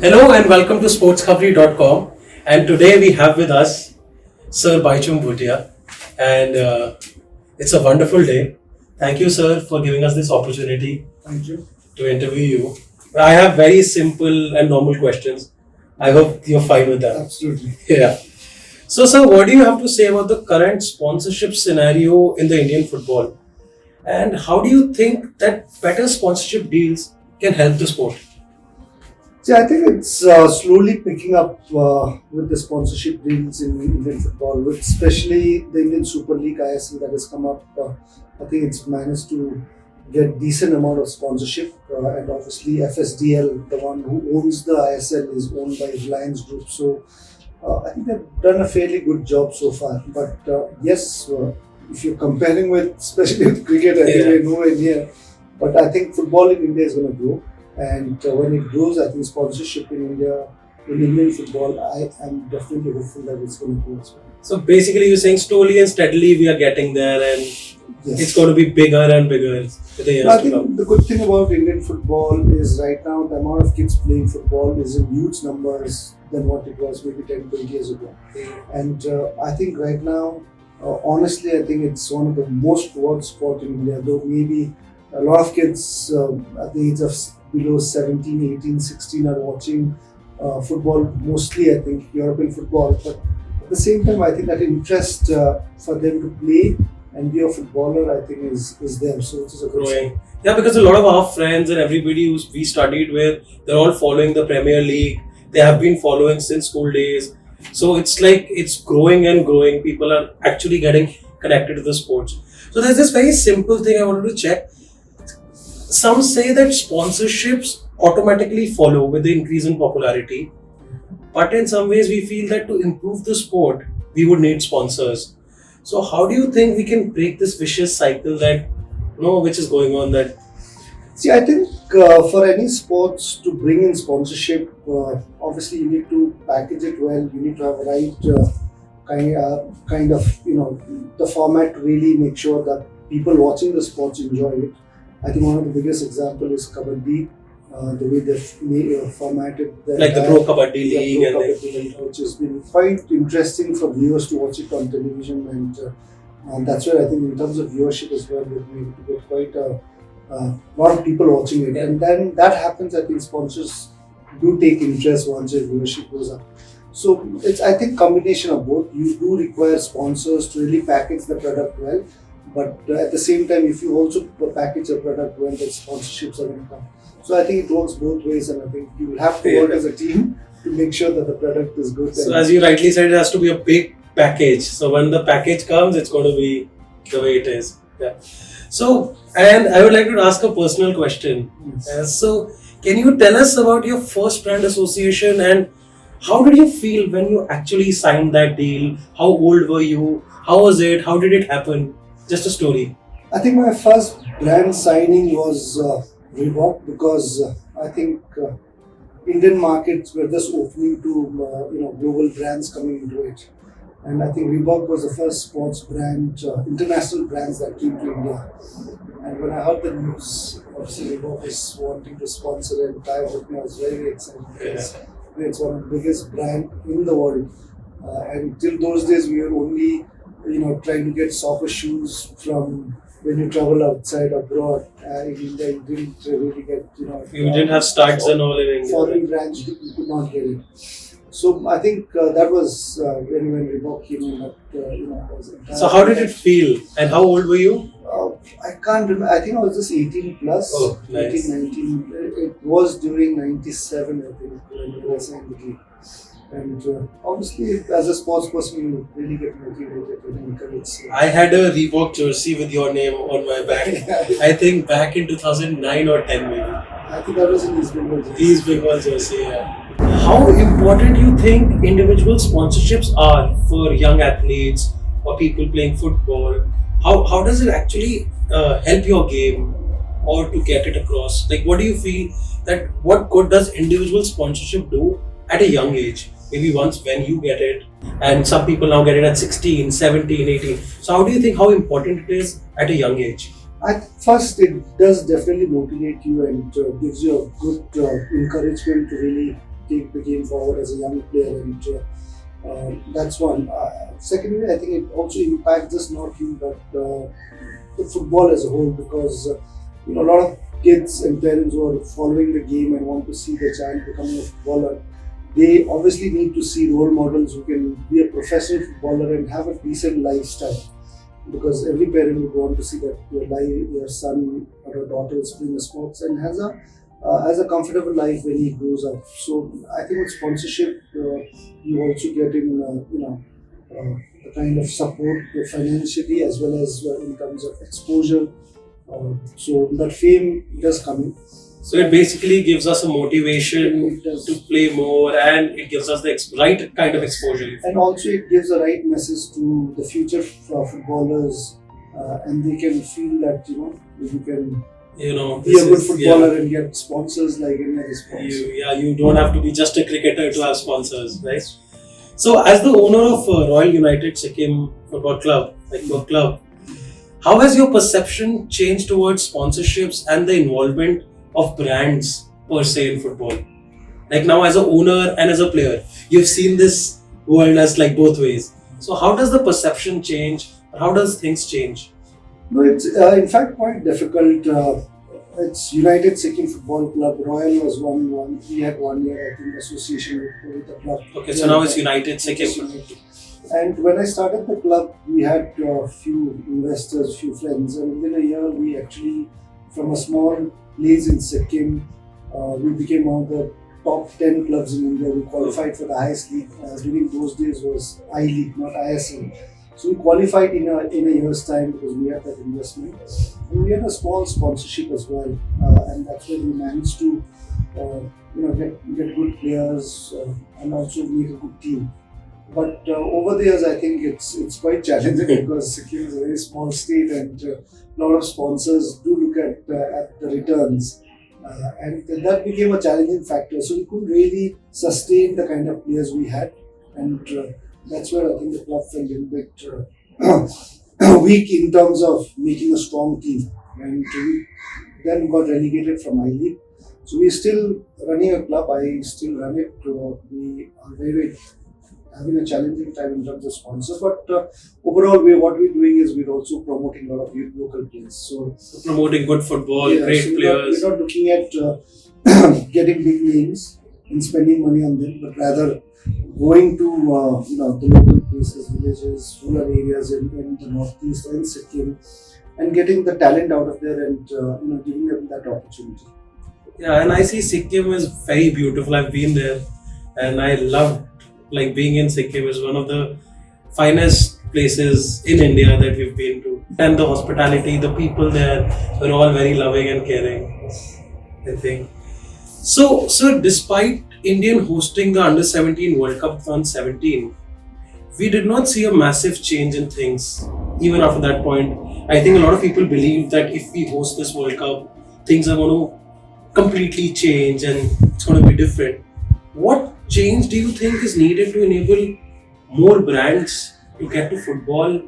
Hello and welcome to sportscovery.com. And today we have with us Sir Baichung Bhutia. And it's a wonderful day. Thank you, sir, for giving us this opportunity Thank you. to interview you. I have very simple and normal questions. I hope you're fine with that. Absolutely. Yeah. So, sir, what do you have to say about the current sponsorship scenario in the Indian football? And how do you think that better sponsorship deals can help the sport? See, I think it's slowly picking up with the sponsorship deals in Indian football, with especially the Indian Super League ISL that has come up. I think it's managed to get decent amount of sponsorship, and obviously FSDL, the one who owns the ISL, is owned by Reliance Group. So I think they've done a fairly good job so far. But yes, if you're comparing with, especially with cricket, I think we're nowhere near. But I think football in India is going to grow. And when it grows, I think sponsorship in India, in Indian football, I am definitely hopeful that it's going to grow as well. So basically, you're saying slowly and steadily we are getting there, and it's going to be bigger and bigger with the years I to think come. the good thing about Indian football is right now the amount of kids playing football is in huge numbers than what it was maybe 10, 20 years ago. And I think right now, honestly, I think it's one of the most watched sport in India, though maybe a lot of kids at the age of below 17, 18, 16 are watching football, mostly I think European football, but at the same time I think that interest for them to play and be a footballer I think is there, so it is a good Growing. Yeah, because a lot of our friends and everybody who we studied with, they're all following the Premier League. They have been following since school days. So it's like it's growing and growing. People are actually getting connected to the sports. So there's this very simple thing I wanted to check. Some say that sponsorships automatically follow with the increase in popularity, but in some ways we feel that to improve the sport, we would need sponsors. So how do you think we can break this vicious cycle that which is going on? That See, I think for any sports to bring in sponsorship, obviously you need to package it well. You need to have right kind of the format to really make sure that people watching the sports enjoy it. I think one of the biggest example is Kabaddi, the way they've formatted like the Pro Kabaddi League, Pro Kabaddi League, which has been quite interesting for viewers to watch it on television, and that's where I think in terms of viewership as well, we've been able to get quite a lot of people watching it, and then that happens. I think sponsors do take interest once your viewership goes up. So it's I think combination of both. You do require sponsors to really package the product well. But at the same time, if you also package a product well, the sponsorships are going to come. So I think it works both ways, and I think you will have to work as a team to make sure that the product is good. So as you rightly said, it has to be a big package. So when the package comes, it's going to be the way it is. Yeah. So, and I would like to ask a personal question. Yes. So can you tell us about your first brand association and how did you feel when you actually signed that deal? How old were you? How was it? How did it happen? Just a story. I think my first brand signing was Reebok, because I think Indian markets were just opening to global brands coming into it, and I think Reebok was the first sports brand, international brands that came to India. And when I heard the news, obviously Reebok is wanting to sponsor and tie with me, I was very, very excited because it's one of the biggest brand in the world, and till those days we were only trying to get soccer shoes from when you travel outside abroad. In India, you didn't really get, You didn't have studs and all in India. Foreign brands, you could not get it. So I think that was when Reebok came in. Was So how did it feel? And how old were you? I can't remember. I think I was just 18 plus. Oh, nice. 18, 19. It was during 97, I think, when I signed the deal. And obviously, as a sports person, you really get motivated and encouraged. I had a Reebok jersey with your name on my back. I think back in 2009 or 10 maybe. I think that was in East Bengal. These big ones jersey, yeah. How important do you think individual sponsorships are for young athletes or people playing football? How does it actually help your game or to get it across? Like, what do you feel that what good does individual sponsorship do at a young age? Maybe once when you get it, and some people now get it at 16, 17, 18. So how do you think how important it is at a young age? At first, it does definitely motivate you and gives you a good encouragement to really take the game forward as a young player, and that's one. Secondly, I think it also impacts just not him but the football as a whole, because a lot of kids and parents who are following the game and want to see their child becoming a footballer, they obviously need to see role models who can be a professional footballer and have a decent lifestyle. Because every parent would want to see that your son or daughter is playing sports and has a comfortable life when he grows up. So I think with sponsorship, you also get the kind of support financially as well as in terms of exposure. So that fame does come in. So it basically gives us a motivation It does. to play more, and it gives us the right kind of exposure. And also it gives the right message to the future footballers, and they can feel that you can be a good footballer and get sponsors like any other sports. You don't have to be just a cricketer to have sponsors, right? So, as the owner of Royal United Sikkim Football Club, like your club, how has your perception changed towards sponsorships and the involvement of brands per se in football? Like now, as an owner and as a player, you've seen this world as like both ways. So, how does the perception change? Or how does things change? No, it's in fact quite difficult. It's United Sikkim Football Club. Royal was one. We had 1 year, I think, association with the club. Okay, so now it's United Sikkim. And when I started the club, we had a few investors, few friends, and within a year, we actually, from a small place in Sikkim, we became one of the top 10 clubs in India. We qualified for the highest league. During those days was I-League, not ISL. So we qualified in a year's time because we had that investment. And we had a small sponsorship as well, and that's where we managed to get good players and also make a good team. But over the years, I think it's quite challenging because Sikkim is a very small state, and a lot of sponsors do look at the returns, and that became a challenging factor. So we couldn't really sustain the kind of players we had, and that's where I think the club felt a little bit weak in terms of making a strong team, and we then got relegated from I-League. So we're still running a club. I still run it. We are very having a challenging time in terms of sponsors, but overall, what we're doing is we're also promoting a lot of local players. So promoting good football, great so players. We're not looking at getting big names and spending money on them, but rather going to the local places, villages, rural areas in the northeast and Sikkim, and getting the talent out of there and giving them that opportunity. Yeah, and I see Sikkim is very beautiful. I've been there, and I love being in Sikkim. Is one of the finest places in India that we've been to, and the hospitality, the people there are all very loving and caring, I think. So despite Indian hosting the Under 17 World Cup 2017, we did not see a massive change in things. Even after that point, I think a lot of people believe that if we host this World Cup, things are going to completely change and it's going to be different. What change do you think is needed to enable more brands to get to football,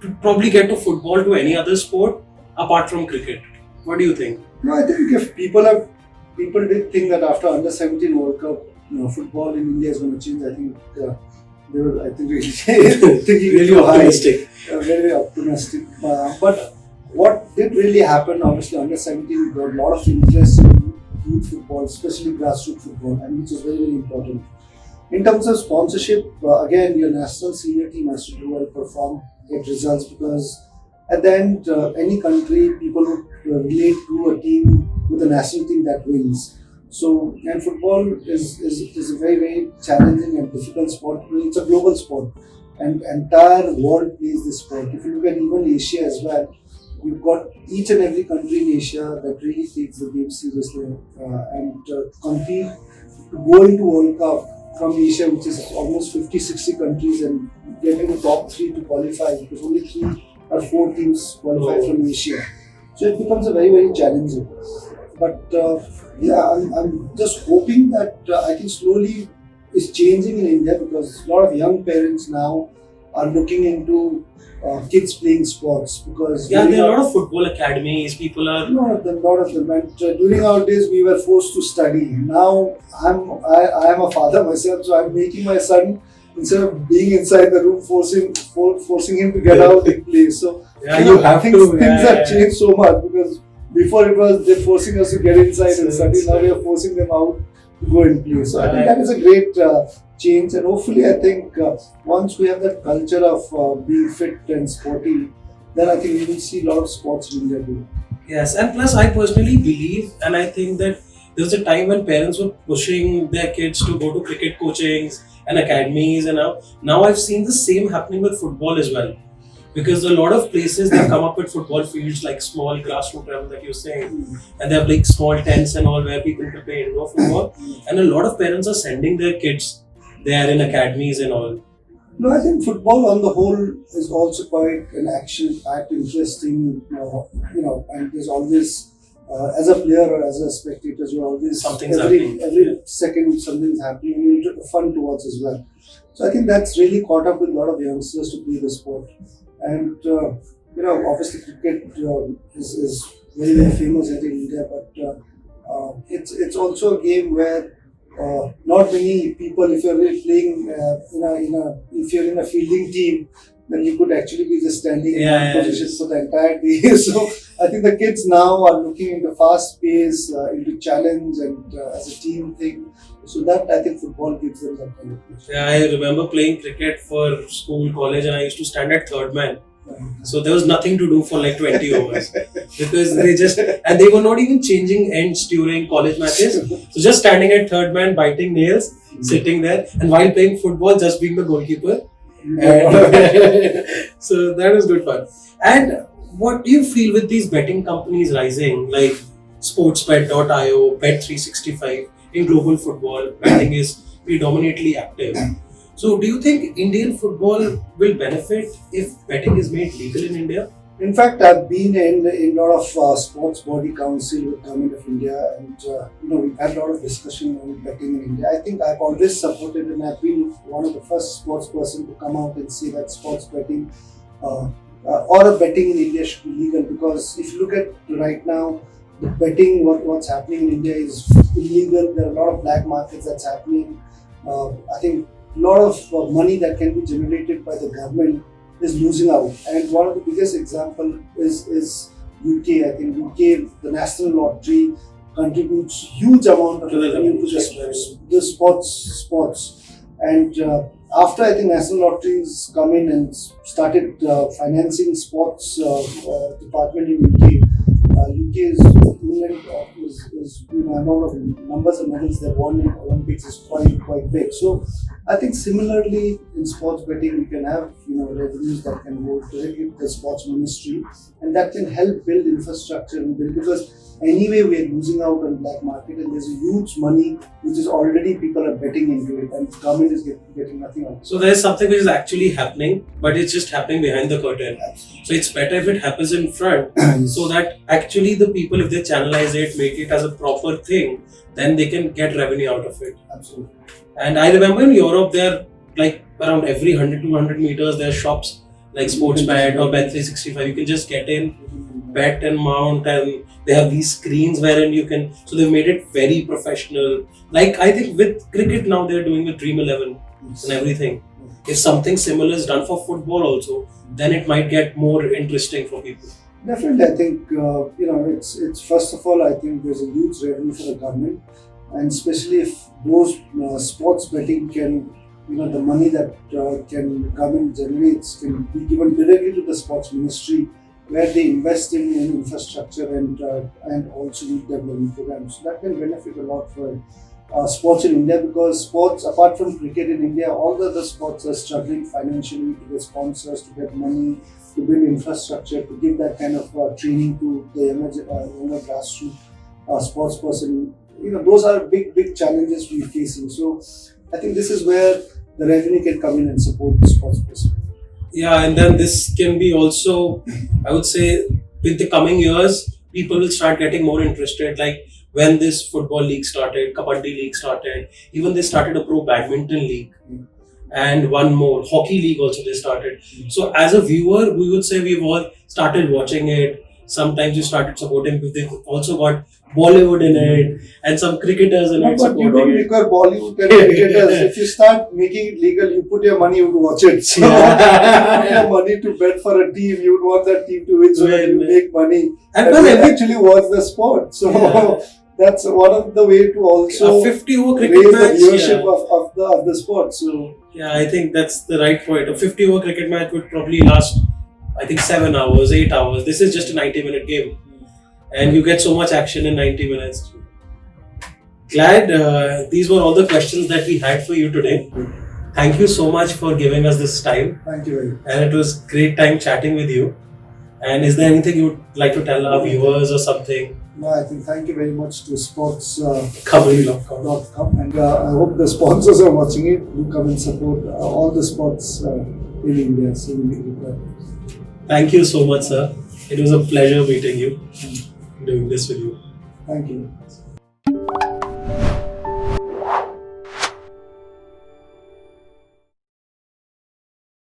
to probably get to football to any other sport apart from cricket? What do you think? No, I think if people did think that after Under 17 World Cup, football in India is going to change. I think they were, really thinking Really optimistic. Very, very optimistic. But what did really happen? Obviously, Under 17 got a lot of interest in youth football, especially grassroots football, and which is very, very important. In terms of sponsorship, again, your national senior team has to do well, perform, get results, because at the end, any country, people would relate to a team with a national team that wins. So, and football is a very, very challenging and difficult sport. It's a global sport, and entire world plays this sport. If you look at even Asia as well, you've got each and every country in Asia that really takes the game seriously and compete to go into World Cup from Asia, which is almost 50-60 countries, and getting the top 3 to qualify, because only 3 or 4 teams qualify from Asia. So it becomes a very, very challenging. But I'm just hoping that I think slowly it's changing in India, because a lot of young parents now are looking into kids playing sports because Yeah, there are a lot of football academies. People are. lot of them. And during our days, we were forced to study. Now I am a father myself, so I'm making my son, instead of being inside the room, forcing him to get out and play. So Yeah, you have things, to. things Yeah, have yeah. changed so much because before it was they're forcing us to get inside and study. Now we are forcing them out to go and play. So I think that is a great change, and hopefully I think once we have that culture of being fit and sporty, then I think we will see a lot of sports in India too. Yes, and plus, I personally believe, and I think that there was a time when parents were pushing their kids to go to cricket coachings and academies, and now I've seen the same happening with football as well. Because a lot of places they come up with football fields like small grassroots level that you're saying, and they have like small tents and all where people can play indoor football, and a lot of parents are sending their kids there in academies and all. No, I think football on the whole is also quite an action-packed, interesting. And there's always, as a player or as a spectator, you're always Something's happening. every second something's happening, and it's fun to watch as well. So I think that's really caught up with a lot of youngsters to play the sport, and obviously cricket is very very famous here in India, but it's also a game where not many people, if you're really playing if you're in a fielding team, then you could actually be just standing in one position for the entire day. So I think the kids now are looking into fast pace, into challenge, and as a team thing. So that I think football gives them that kind of push. Yeah, I remember playing cricket for school, college, and I used to stand at third man. So there was nothing to do for like 20 overs because they were not even changing ends during college matches. So just standing at third man, biting nails, sitting there, and while playing football, just being the goalkeeper. And so that was good fun. And what do you feel with these betting companies rising, like Sportsbet.io, Bet365 in global football? Betting is predominantly active. So, do you think Indian football will benefit if betting is made legal in India? In fact, I've been in a lot of sports body council with Government of India, and we've had a lot of discussion on betting in India. I think I've always supported, and I've been one of the first sports person to come out and say that sports betting or a betting in India should be legal, because if you look at right now, the betting what's happening in India is illegal. There are a lot of black markets that's happening. I think a lot of money that can be generated by the government is losing out, and one of the biggest example is UK. I think UK, the National Lottery, contributes huge amount of To the revenue to revenue. the sports, and after I think National Lotteries come in and started financing sports department in UK. UK's England is amount of numbers of medals they won in Olympics is quite big. So I think similarly in sports betting we can have revenues that can go directly to the sports ministry, and that can help build infrastructure and build, because anyway we are losing out on black market, and there's a huge money which is already people are betting into it, and government is getting nothing out of it. So, there is something which is actually happening, but it's just happening behind the curtain. So, it's better if it happens in front, so that actually the people, if they channelize it, make it as a proper thing, then they can get revenue out of it. Absolutely. And I remember in Europe, there like around every 100-200 meters, there are shops like Sportsbet or Bet365. You can just get in, bet and mount, and they have these screens wherein you can. So they've made it very professional. Like I think with cricket now, they're doing with Dream 11 and everything. If something similar is done for football also, then it might get more interesting for people. Definitely, I think it's first of all, I think there's a huge revenue for the government, and especially if those sports betting can, the money that can government generates can be given directly to the sports ministry, where they invest in infrastructure and also youth development programs. So that can benefit a lot for sports in India, because sports, apart from cricket in India, all the other sports are struggling financially to get sponsors, to get money, to build infrastructure, to give that kind of training to the younger grassroots sports person. Those are big challenges we're facing. So I think this is where the revenue can come in and support the sports person. Yeah, and then this can be also, I would say, with the coming years, people will start getting more interested. Like when this football league started, Kabaddi league started, even they started a pro badminton league. and one more hockey league also they started. So as a viewer, we would say we've all started watching it. Sometimes you started supporting because they've also got Bollywood in it and some cricketers in No, it but you don't supporting it. require Bollywood and cricketers. If you start making it legal, you put your money, you would watch it. So Yeah. you put your money to bet for a team, you would want that team to win so that you Win. make money. And And plus you every actually watch the sport. So Yeah. that's one of the way to also a 50 over raise cricket the match. viewership Yeah. of the sport. So Yeah, I think that's the right point. A 50 over cricket match would probably last, I think, 7 hours, 8 hours. This is just a 90-minute game. And you get so much action in 90 minutes. Glad these were all the questions that we had for you today. Thank you so much for giving us this time. thank you very much. And it was great time chatting with you. And is there anything you would like to tell our viewers or something? No, I think thank you very much to Kabaddi.com. and I hope the sponsors are watching it. Do come and support all the sports in India. So we require. Thank you so much, sir. It was a pleasure meeting you, doing this with you. Thank you.